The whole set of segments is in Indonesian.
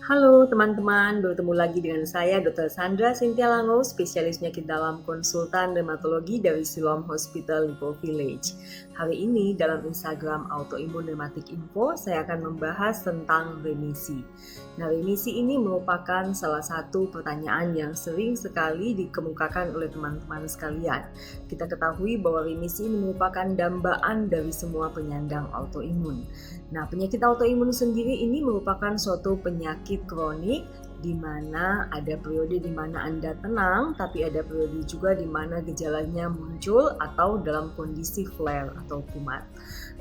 Halo teman-teman, bertemu lagi dengan saya Dr. Sandra Cynthia Lango, spesialis penyakit dalam konsultan dermatologi dari Siloam Hospital Lipo Village. Hari ini dalam Instagram Autoimmune Rheumatic Info, saya akan membahas tentang remisi. Nah, remisi ini merupakan salah satu pertanyaan yang sering sekali dikemukakan oleh teman-teman sekalian. Kita ketahui bahwa remisi ini merupakan dambaan dari semua penyandang autoimun. Nah, penyakit autoimun sendiri ini merupakan suatu penyakit kronik di mana ada periode di mana Anda tenang, tapi ada periode juga di mana gejalanya muncul atau dalam kondisi flare atau kumat.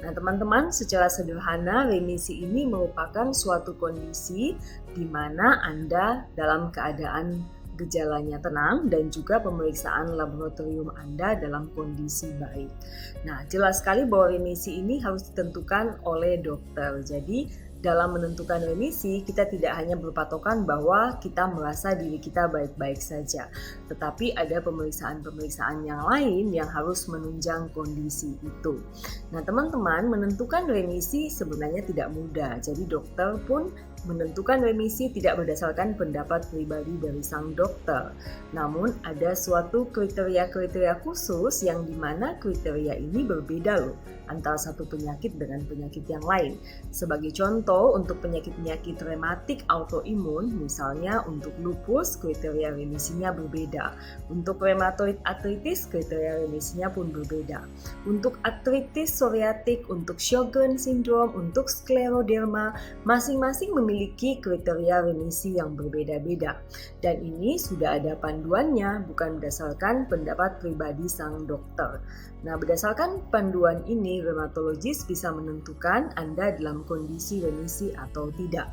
Nah, teman-teman, secara sederhana remisi ini merupakan suatu kondisi di mana Anda dalam keadaan gejalanya tenang dan juga pemeriksaan laboratorium Anda dalam kondisi baik. Nah, jelas sekali bahwa remisi ini harus ditentukan oleh dokter. Jadi, dalam menentukan remisi, kita tidak hanya berpatokan bahwa kita merasa diri kita baik-baik saja, tetapi ada pemeriksaan-pemeriksaan yang lain yang harus menunjang kondisi itu. Nah, teman-teman, menentukan remisi sebenarnya tidak mudah. Jadi, dokter pun menentukan remisi tidak berdasarkan pendapat pribadi dari sang dokter. Namun, ada suatu kriteria-kriteria khusus yang dimana kriteria ini berbeda loh antara satu penyakit dengan penyakit yang lain. Sebagai contoh, untuk penyakit-penyakit rematik autoimun, misalnya untuk lupus, kriteria remisinya berbeda. Untuk rheumatoid arthritis, kriteria remisinya pun berbeda. Untuk artritis psoriatik, untuk Sjogren syndrome, untuk skleroderma, masing-masing memiliki kriteria remisi yang berbeda-beda. Dan ini sudah ada panduannya, bukan berdasarkan pendapat pribadi sang dokter. Nah, berdasarkan panduan ini, rheumatologis bisa menentukan Anda dalam kondisi remisi atau tidak.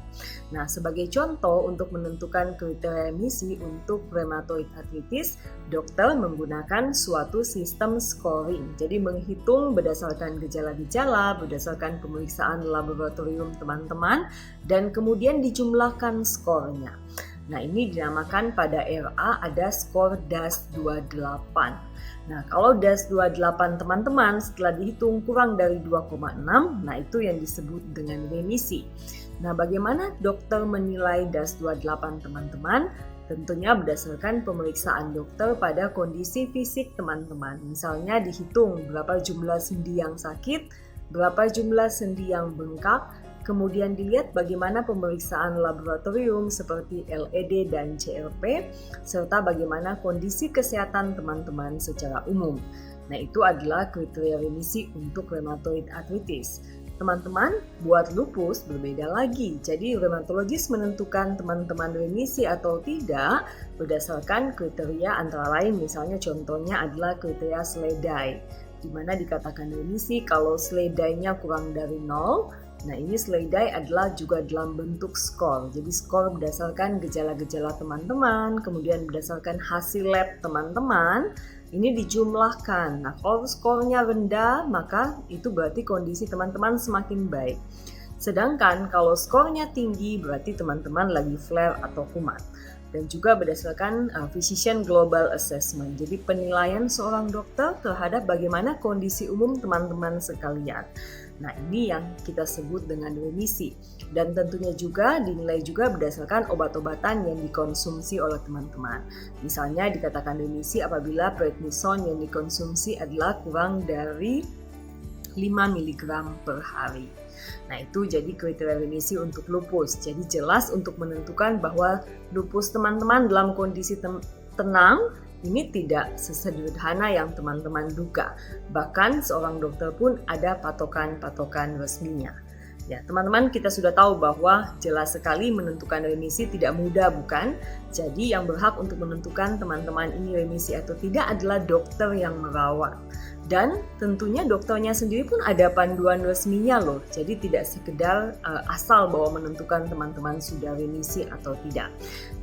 Nah, sebagai contoh untuk menentukan kriteria remisi untuk rheumatoid arthritis, dokter menggunakan suatu sistem scoring. Jadi menghitung berdasarkan gejala-gejala, berdasarkan pemeriksaan laboratorium teman-teman, dan kemudian dijumlahkan skornya. Nah, ini dinamakan pada RA ada skor DAS28. Nah, kalau DAS28 teman-teman setelah dihitung kurang dari 2,6, nah itu yang disebut dengan remisi. Nah, bagaimana dokter menilai DAS28 teman-teman? Tentunya berdasarkan pemeriksaan dokter pada kondisi fisik teman-teman. Misalnya dihitung berapa jumlah sendi yang sakit, berapa jumlah sendi yang bengkak, kemudian dilihat bagaimana pemeriksaan laboratorium seperti LED dan CRP, serta bagaimana kondisi kesehatan teman-teman secara umum. Nah, itu adalah kriteria remisi untuk rheumatoid arthritis. Teman-teman, buat lupus berbeda lagi. Jadi, rheumatologis menentukan teman-teman remisi atau tidak berdasarkan kriteria antara lain, misalnya contohnya adalah kriteria SLEDAI, di mana dikatakan remisi kalau SLEDAI-nya kurang dari 0. Nah, ini SLEDAI adalah juga dalam bentuk skor. Jadi skor berdasarkan gejala-gejala teman-teman, kemudian berdasarkan hasil lab teman-teman, ini dijumlahkan. Nah, kalau skornya rendah, maka itu berarti kondisi teman-teman semakin baik. Sedangkan kalau skornya tinggi, berarti teman-teman lagi flare atau kumat. Dan juga berdasarkan Physician Global Assessment. Jadi penilaian seorang dokter terhadap bagaimana kondisi umum teman-teman sekalian. Nah, ini yang kita sebut dengan remisi. Dan tentunya juga dinilai juga berdasarkan obat-obatan yang dikonsumsi oleh teman-teman. Misalnya dikatakan remisi apabila prednison yang dikonsumsi adalah kurang dari 5 mg per hari. Nah, itu jadi kriteria remisi untuk lupus. Jadi jelas untuk menentukan bahwa lupus teman-teman dalam kondisi tenang ini tidak sesederhana yang teman-teman duga. Bahkan seorang dokter pun ada patokan-patokan resminya. Ya, teman-teman, kita sudah tahu bahwa jelas sekali menentukan remisi tidak mudah, bukan? Jadi yang berhak untuk menentukan teman-teman ini remisi atau tidak adalah dokter yang merawat. Dan tentunya dokternya sendiri pun ada panduan resminya loh. Jadi tidak sekedar asal bahwa menentukan teman-teman sudah remisi atau tidak.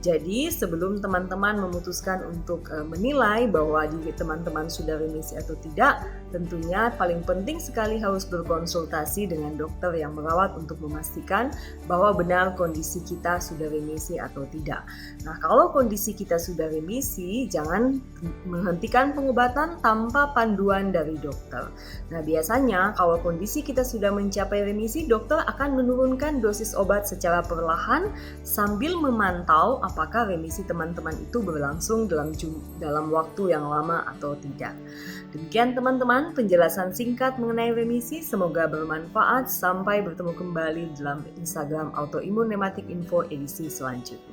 Jadi sebelum teman-teman memutuskan untuk menilai bahwa diri teman-teman sudah remisi atau tidak, tentunya paling penting sekali harus berkonsultasi dengan dokter yang merawat untuk memastikan bahwa benar kondisi kita sudah remisi atau tidak. Nah, kalau kondisi kita sudah remisi, jangan menghentikan pengobatan tanpa panduan rujukan dari dokter. Nah, biasanya kalau kondisi kita sudah mencapai remisi, dokter akan menurunkan dosis obat secara perlahan sambil memantau apakah remisi teman-teman itu berlangsung dalam waktu yang lama atau tidak. Demikian teman-teman penjelasan singkat mengenai remisi, semoga bermanfaat. Sampai bertemu kembali dalam Instagram Autoimun Rematik Info edisi selanjutnya.